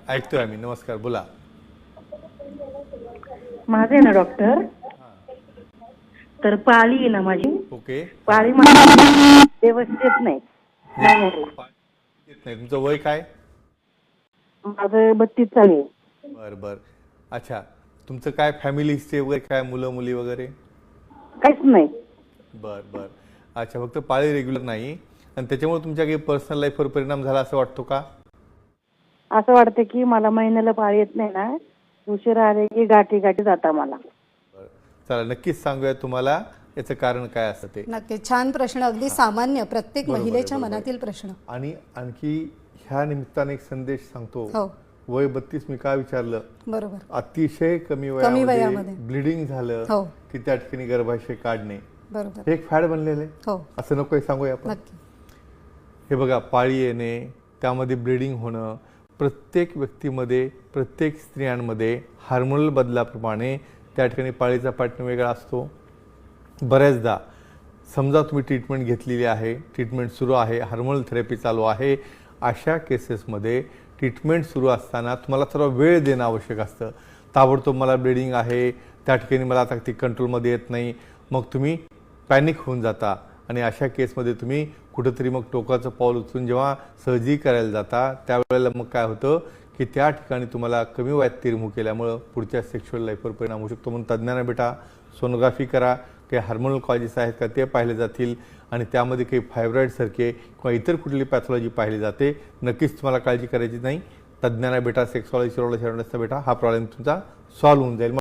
ऐकतोय आम्ही. नमस्कार, बोला. माझे ना डॉक्टर, तर पाळी आहे ना माझी. ओके. पाळी माझी व्यवस्थित नाही. येत नाही. तुमचं वय काय? माझं 32 चालू आहे. बर बर. अच्छा, तुमचं काय फॅमिली हिस्ट्री वगैरे, काय मुलं मुली वगैरे? काहीच नाही. बर बर. अच्छा, फक्त पाळी रेग्युलर नाही आणि त्याच्यामुळे तुमच्या काही पर्सनल लाईफवर परिणाम झाला असं वाटतो का? असं वाटतं की मला महिन्याला पाळी येत नाही ना, उशिरा आले की गाठी गाठी जाता मला. बरं, चला नक्कीच सांगूया तुम्हाला याचं कारण काय असतं ते. नक्की. छान प्रश्न, अगदी सामान्य प्रत्येक बरोबर आहे, महिलेच्या बरोबर आहे. मनातील प्रश्न. आणि आणखी ह्या निमित्ताने एक संदेश सांगतो. हो, वय 32 मी का विचारलं? बरोबर. अतिशय कमी वयामध्ये. वयामध्ये ब्लिडिंग झालं हो. की त्या ठिकाणी गर्भाशय काढणे बरोबर. हे एक फॅड बनलेलं आहे. हो, असं नको सांगूया आपण. नक्की. हे बघा, पाळी येणे, त्यामध्ये ब्लिडिंग होणं, प्रत्येक व्यक्तीमध्ये, प्रत्येक स्त्रियांमध्ये हार्मोनल बदलाप्रमाणे त्या ठिकाणी पाळीचा पॅटर्न वेगळा असतो. बऱ्याचदा समजा तुम्ही ट्रीटमेंट घेतलेली आहे, ट्रीटमेंट सुरू आहे, हार्मोनल थेरपी चालू आहे, अशा केसेसमध्ये ट्रीटमेंट सुरू असताना तुम्हाला थोडा वेळ देणं आवश्यक असतं. ताबडतोब मला ब्लिडिंग आहे, त्या ठिकाणी मला आता ती कंट्रोलमध्ये येत नाही, मग तुम्ही पॅनिक होऊन जाता आणि अशा केसमध्ये तुम्ही कुठंतरी मग टोकाचं पाऊल उचलून जेव्हा सर्जरी करायला जाता त्यावेळेला मग काय होतं की त्या ठिकाणी तुम्हाला कमी वयात ती रिमूव्ह केल्यामुळं पुढच्या सेक्शुअल लाईफवर परिणाम होऊ शकतो. म्हणून तज्ज्ञांना भेटा, सोनोग्राफी करा, काही हार्मोनल कॉजेस आहेत का ते पाहिले जातील आणि त्यामध्ये काही फायब्रॉईडसारखे किंवा इतर कुठली पॅथॉलॉजी पाहिली जाते. नक्कीच तुम्हाला काळजी करायची नाही. तज्ज्ञांना भेटा, सेक्सॉलॉजी, सिरोलॉजी भेटा, हा प्रॉब्लेम तुमचा सॉल्व्ह होऊन जाईल.